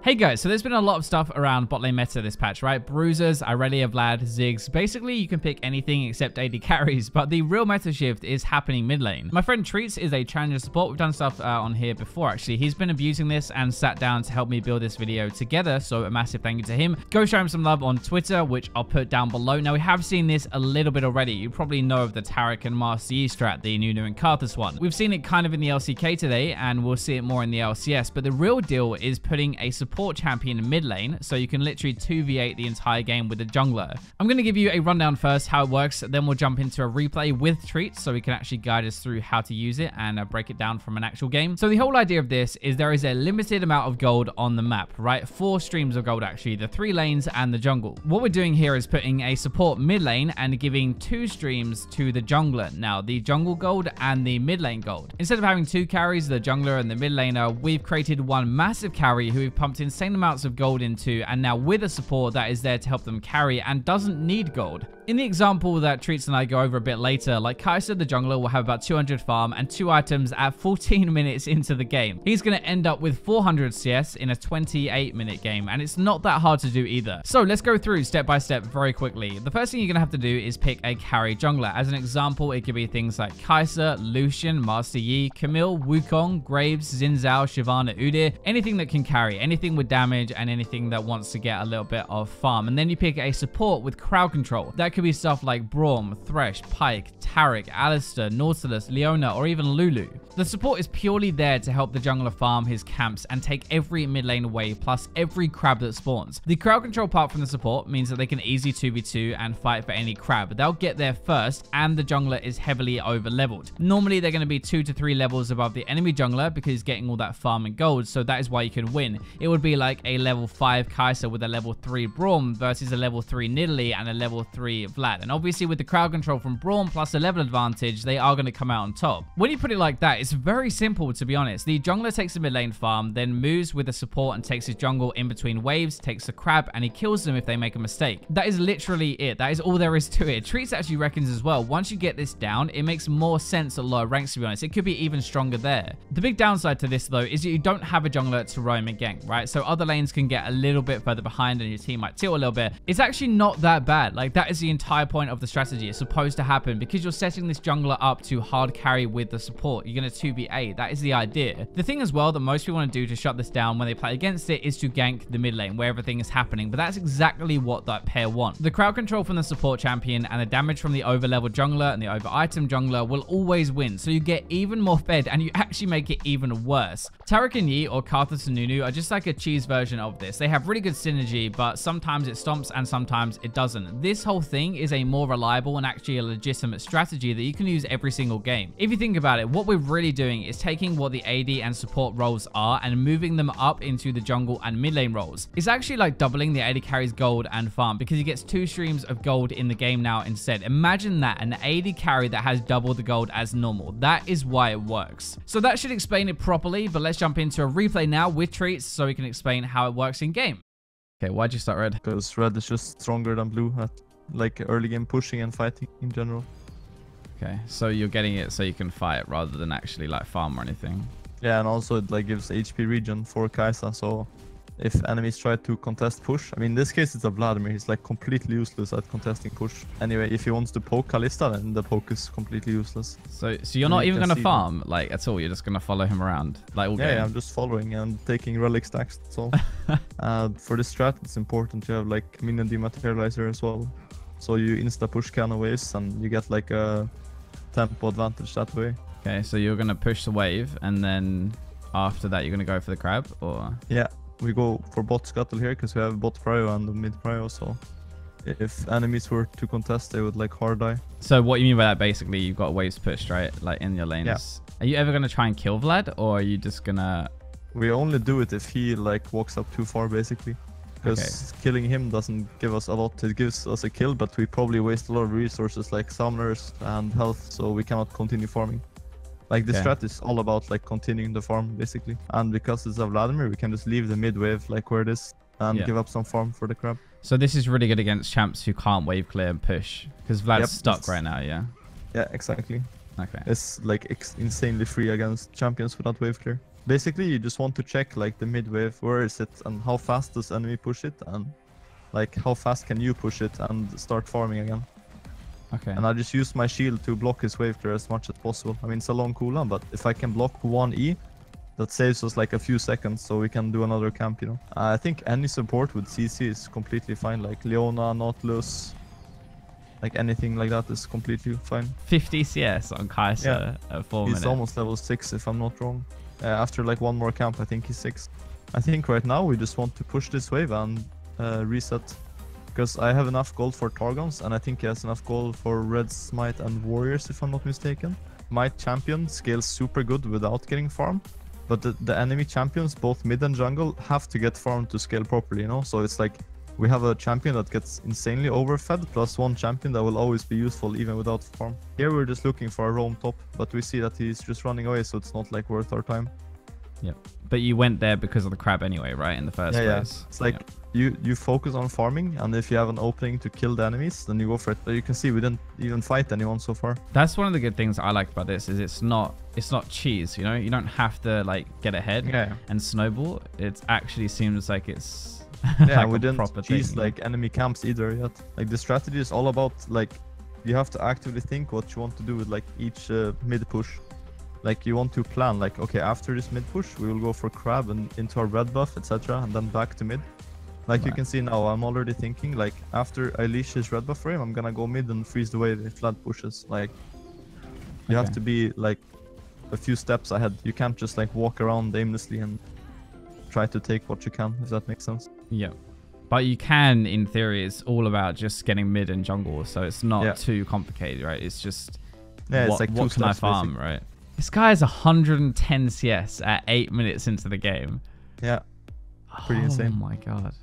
Hey guys, so there's been a lot of stuff around bot lane meta this patch, right? Bruisers, Irelia, Vlad, Ziggs. Basically, you can pick anything except AD carries, but the real meta shift is happening mid lane. My friend Treats is a challenger support. We've done stuff on here before, actually. He's been abusing this and sat down to help me build this video together, so a massive thank you to him. Go show him some love on Twitter, which I'll put down below. Now, we have seen this a little bit already. You probably know of the Taric and Master Yi strat, the Nunu and Karthus one. We've seen it kind of in the LCK today, and we'll see it more in the LCS, but the real deal is putting a support champion in mid lane, so you can literally 2v8 the entire game with a jungler. I'm going to give you a rundown first how it works, then we'll jump into a replay with Treats so he can actually guide us through how to use it and break it down from an actual game. So the whole idea of this is there is a limited amount of gold on the map, right? 4 streams of gold actually, the 3 lanes and the jungle. What we're doing here is putting a support mid lane and giving 2 streams to the jungler. Now, the jungle gold and the mid lane gold. Instead of having 2 carries, the jungler and the mid laner, we've created one massive carry who we've pumped insane amounts of gold into, and now with a support that is there to help them carry and doesn't need gold. In the example that Treats and I go over a bit later, like Kai'Sa the jungler will have about 200 farm and 2 items at 14 minutes into the game. He's going to end up with 400 CS in a 28-minute game, and it's not that hard to do either. So let's go through step by step very quickly. The first thing you're going to have to do is pick a carry jungler. As an example, it could be things like Kai'Sa, Lucian, Master Yi, Camille, Wukong, Graves, Xin Zhao, Shyvana, Udyr, anything that can carry, anything with damage, and anything that wants to get a little bit of farm. And then you pick a support with crowd control. That could be stuff like Braum, Thresh, Pyke, Taric, Alistar, Nautilus, Leona, or even Lulu. The support is purely there to help the jungler farm his camps and take every mid lane away, plus every crab that spawns. The crowd control part from the support means that they can easy 2v2 and fight for any crab. They'll get there first, and the jungler is heavily over leveled. Normally, they're going to be 2 to 3 levels above the enemy jungler because he's getting all that farm and gold, so that is why you can win. It would be like a level 5 Kai'Sa with a level 3 Braum versus a level 3 Nidalee and a level 3 Vlad. And obviously, with the crowd control from Braum plus a level advantage, they are going to come out on top. When you put it like that, it's very simple, to be honest. The jungler takes the mid lane farm, then moves with the support and takes his jungle in between waves, takes a crab, and he kills them if they make a mistake. That is literally it. That is all there is to it. Treats actually reckons as well, once you get this down, it makes more sense at lower ranks, to be honest. It could be even stronger there. The big downside to this, though, is that you don't have a jungler to roam and gank, right? So other lanes can get a little bit further behind and your team might tilt a little bit. It's actually not that bad. Like, that is the entire point of the strategy. It's supposed to happen because you're setting this jungler up to hard carry with the support. You're going to 2v8. That is the idea. The thing as well that most people want to do to shut this down when they play against it is to gank the mid lane where everything is happening, but that's exactly what that pair want. The crowd control from the support champion and the damage from the over level jungler and the over item jungler will always win, so you get even more fed and you actually make it even worse. Taric and Yi, or Karthus and Nunu, are just like a cheese version of this. They have really good synergy, but sometimes it stomps and sometimes it doesn't. This whole thing is a more reliable and actually a legitimate strategy that you can use every single game. If you think about it, what we're really doing is taking what the AD and support roles are and moving them up into the jungle and mid lane roles. It's actually like doubling the AD carry's gold and farm because he gets 2 streams of gold in the game now instead. Imagine that, an AD carry that has double the gold as normal. That is why it works. So that should explain it properly, but let's jump into a replay now with Treats so we can explain how it works in game. Okay, why'd you start red? Because red is just stronger than blue at like early game pushing and fighting in general. Okay, so you're getting it so you can fight rather than actually like farm or anything. Yeah, and also it like gives HP regen for Kai'Sa, so if enemies try to contest push, I mean in this case it's a Vladimir, he's like completely useless at contesting push. Anyway, if he wants to poke Kalista, then the poke is completely useless. So you're not even gonna farm like at all, you're just gonna follow him around like all game? Yeah, I'm just following and taking relic stacks, that's all. For this strat it's important to have like minion dematerializer as well. So you insta push Cannon waves and you get like a tempo advantage that way. Okay, so you're gonna push the wave and then after that you're gonna go for the crab, or? Yeah, we go for bot scuttle here because we have bot prio and mid prio, so if enemies were to contest they would like hard die. So what you mean by that, basically you've got waves pushed, right? Like in your lanes. Yeah. Are you ever gonna try and kill Vlad, or are you just gonna... We only do it if he like walks up too far basically. Because killing him doesn't give us a lot. It gives us a kill, but we probably waste a lot of resources like summoners and health, so we cannot continue farming. Like the strat is all about like continuing the farm basically. And because it's a Vladimir, we can just leave the mid wave like where it is and give up some farm for the crab. So this is really good against champs who can't wave clear and push, because Vlad's stuck right now, yeah? Yeah, exactly. Okay. It's like insanely free against champions without wave clear. Basically, you just want to check like the mid wave, where is it, and how fast does enemy push it, and like how fast can you push it and start farming again. Okay. And I just use my shield to block his wave clear as much as possible. I mean, it's a long cooldown, but if I can block 1E, that saves us like a few seconds, so we can do another camp, you know. I think any support with CC is completely fine, like Leona, Nautilus, like anything like that is completely fine. 50 CS on Kai'Sa at 4 minutes. He's almost level 6 if I'm not wrong. After like one more camp, I think he's 6. I think right now we just want to push this wave and reset. Because I have enough gold for Targons, and I think he has enough gold for Red Smite and Warriors, if I'm not mistaken. My champion scales super good without getting farmed, but the enemy champions, both mid and jungle, have to get farmed to scale properly, you know? So it's like, we have a champion that gets insanely overfed, plus one champion that will always be useful even without farm. Here we're just looking for a roam top, but we see that he's just running away, so it's not like worth our time. Yeah, but you went there because of the crab anyway, right? In the first place. Yeah. It's like you focus on farming, and if you have an opening to kill the enemies, then you go for it. But you can see we didn't even fight anyone so far. That's one of the good things I like about this, is it's not cheese, you know? You don't have to like get ahead and snowball. It actually seems like it's like we didn't cheese thing, like enemy camps either yet. Like the strategy is all about like you have to actively think what you want to do with like each mid push. Like you want to plan like, okay, after this mid push we will go for crab and into our red buff, etc., and then back to mid. Like you can see now, I'm already thinking like after I leash his red buff frame, I'm gonna go mid and freeze the wave if Vlad pushes. Like you have to be like a few steps ahead. You can't just like walk around aimlessly and try to take what you can, if that makes sense. Yeah, but you can, in theory. It's all about just getting mid and jungle, so it's not too complicated, right? It's just it's like what can I farm, basically. Right? This guy is 110 CS at 8 minutes into the game. Yeah, pretty insane. Oh my god,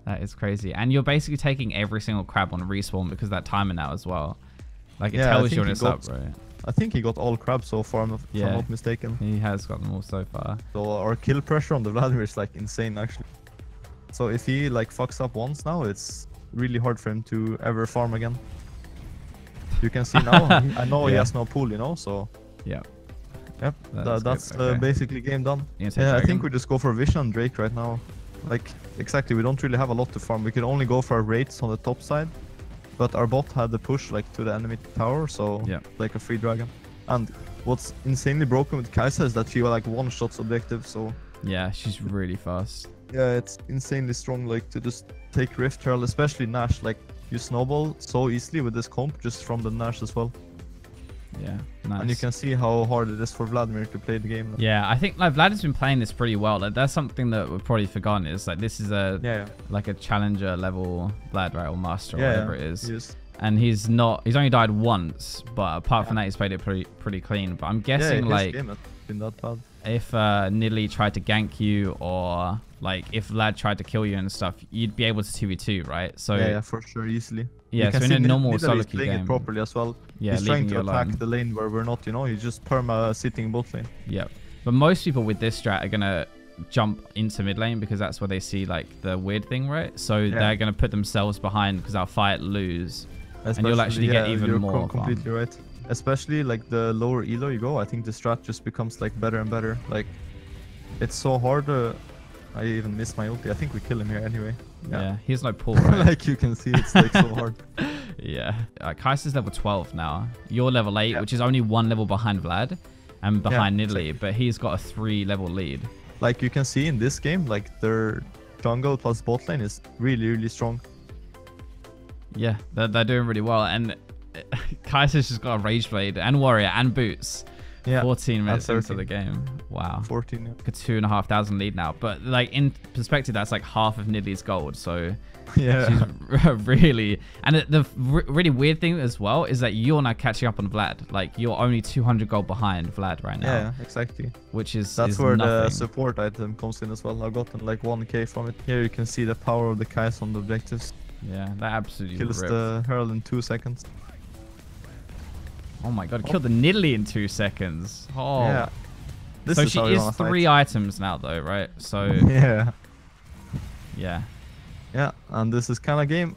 that is crazy. And you're basically taking every single crab on respawn because of that timer now as well. Like it tells you when it's up, right? I think he got all crabs so far, if I'm not mistaken. He has got them all so far. So our kill pressure on the Vladimir is like insane, actually. So if he like fucks up once now, it's really hard for him to ever farm again. You can see now, I know he has no pool, you know, so... Yeah. Yep, that's basically game done. Yeah, I think we just go for Vision and Drake right now. Like, exactly, we don't really have a lot to farm. We can only go for our raids on the top side. But our bot had the push like to the enemy tower, so like a free dragon. And what's insanely broken with Kai'Sa is that she like one-shots objective, so... Yeah, she's really fast. Yeah, it's insanely strong, like to just take Rift Herald, especially Nash. Like, you snowball so easily with this comp just from the Nash as well. Yeah, nice. And you can see how hard it is for Vladimir to play the game. Yeah, I think like Vlad has been playing this pretty well. Like, that's something that we've probably forgotten, is like this is a like a challenger level Vlad, right, or master or whatever it is. Yes. And he's only died once, but apart from that, he's played it pretty clean. But I'm guessing like game has been that bad. If Nidalee tried to gank you, or like if Vlad tried to kill you and stuff, you'd be able to 2v2, right? So yeah, for sure, easily. Yeah, so in a normal solo queue playing game, it properly as well. Yeah, he's trying to attack alone. the lane where we're not, you know. He's just perma sitting bot lane. Yeah, but most people with this strat are gonna jump into mid lane because that's where they see like the weird thing, right? So they're gonna put themselves behind because they'll fight lose, and you'll actually get even more. Completely right. Especially like the lower elo you go, I think the strat just becomes like better and better. Like it's so hard. I even missed my ulti. I think we kill him here anyway. Yeah, he has no pull, right? Like you can see, it's like so hard. Yeah. Kai'Sa's level 12 now. You're level 8, which is only 1 level behind Vlad and behind Nidalee, but he's got a 3-level lead. Like you can see in this game, like their jungle plus bot lane is really, really strong. Yeah, they're doing really well. And Kai'Sa's just got a Rage Blade and Warrior and Boots. Yeah, 14 minutes into the game. Wow. 14, yeah. Like a 2,500 lead now. But like in perspective, that's like half of Nidalee's gold. So yeah, she's really... And the really weird thing as well is that you're now catching up on Vlad. Like you're only 200 gold behind Vlad right now. Yeah, exactly. Which is That's where the support item comes in as well. I've gotten like 1k from it. Here you can see the power of the Kai'Sa on the objectives. Yeah, that absolutely kills the Herald in 2 seconds. Oh my god, killed the Nidalee in 2 seconds. Oh. Yeah. This so is she is 3 items now though, right? So yeah. Yeah. Yeah, and this is kind of game.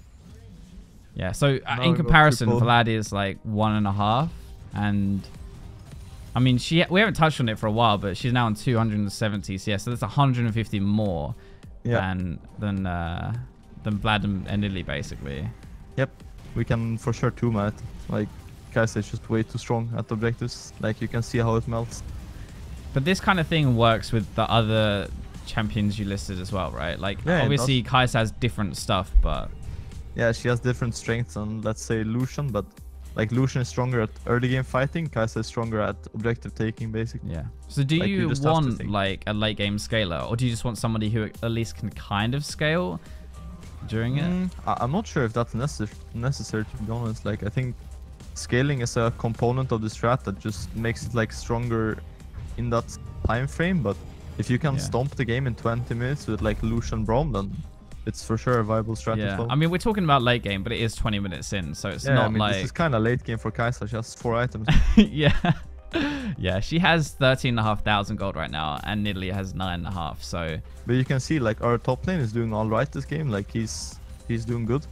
Yeah, so in comparison, Vlad is like 1.5. And I mean, we haven't touched on it for a while, but she's now on 270 CS, so that's 150 more than Vlad and Lily, basically. Yep, we can for sure 2-man it. Like, Kai'Sa is just way too strong at objectives. Like, you can see how it melts. But this kind of thing works with the other champions you listed as well, right? Like, obviously, Kai'Sa has different stuff, but... Yeah, she has different strengths on, let's say, Lucian, but like Lucian is stronger at early game fighting, Kai'Sa is stronger at objective taking, basically. Yeah. So do like, you want like a late game scaler, or do you just want somebody who at least can kind of scale during it? I'm not sure if that's necessary, to be honest. Like, I think scaling is a component of the strat that just makes it like stronger in that time frame, but if you can stomp the game in 20 minutes with like Lucian Braum, then it's for sure a viable strat as well. I mean, we're talking about late game, but it is 20 minutes in, so it's not like... this is kind of late game for Kai'Sa. She has 4 items. Yeah. Yeah, she has 13,500 gold right now, and Nidalee has 9.5, so... But you can see, like, our top lane is doing alright this game. Like, he's doing good.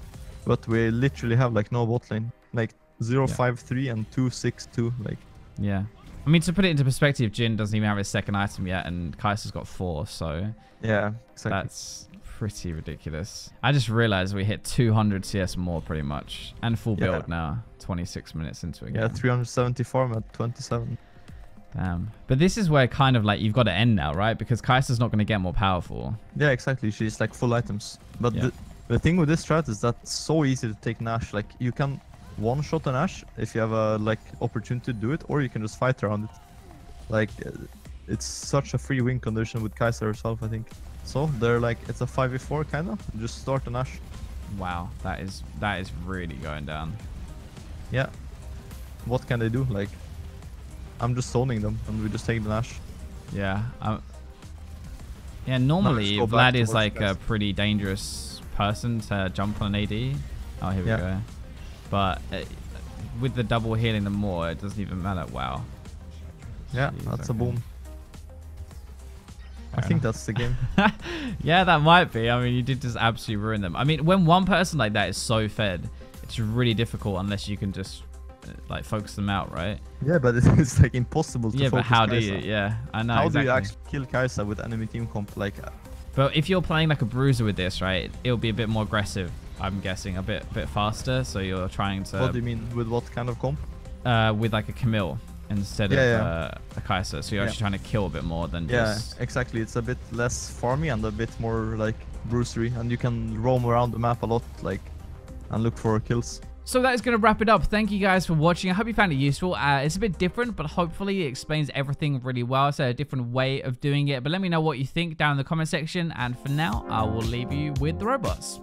But we literally have, like, no bot lane. Like, 0-5-3 and 2-6-2, like... Yeah. I mean, to put it into perspective, Jhin doesn't even have his second item yet, and Kai'Sa's got 4, so... Yeah, exactly. That's pretty ridiculous. I just realized we hit 200 CS more, pretty much. And full build now, 26 minutes into it. Yeah, 370 farm at 27. Damn. But this is where kind of, like, you've got to end now, right? Because Kai'Sa's not going to get more powerful. Yeah, exactly. She's, like, full items. But the thing with this strat is that it's so easy to take Nash. Like, you can one-shot a Nash if you have a, like, opportunity to do it, or you can just fight around it. Like, it's such a free win condition with Kai'Sa herself, I think. So they're like, it's a 5v4 kind of. Just start a Nash. Wow, that is really going down. Yeah. What can they do? Like, I'm just zoning them, and we just take the Nash. Yeah. Yeah. Normally, Vlad is like a pretty dangerous person to jump on an AD. Oh, here we go. But with the double healing them more, it doesn't even matter. Wow. Yeah, jeez, that's a boom. I think that's the game. Yeah, that might be. I mean, you did just absolutely ruin them. I mean, when one person like that is so fed, it's really difficult unless you can just like focus them out, right? Yeah, but it's like impossible to focus but how Kai'Sa. do you? Yeah, I know. How do you actually kill Kai'Sa with enemy team comp like? But if you're playing like a bruiser with this, right, it'll be a bit more aggressive. I'm guessing a bit faster. So you're trying to. What do you mean with what kind of comp? With like a Camille instead of a Kai'Sa, so you're actually trying to kill a bit more than just... Yeah, exactly. It's a bit less farmy and a bit more like bruisery, and you can roam around the map a lot, like, and look for kills. So that is going to wrap it up. Thank you guys for watching. I hope you found it useful. It's a bit different, but hopefully it explains everything really well. It's a different way of doing it, but let me know what you think down in the comment section, and for now, I will leave you with the robots.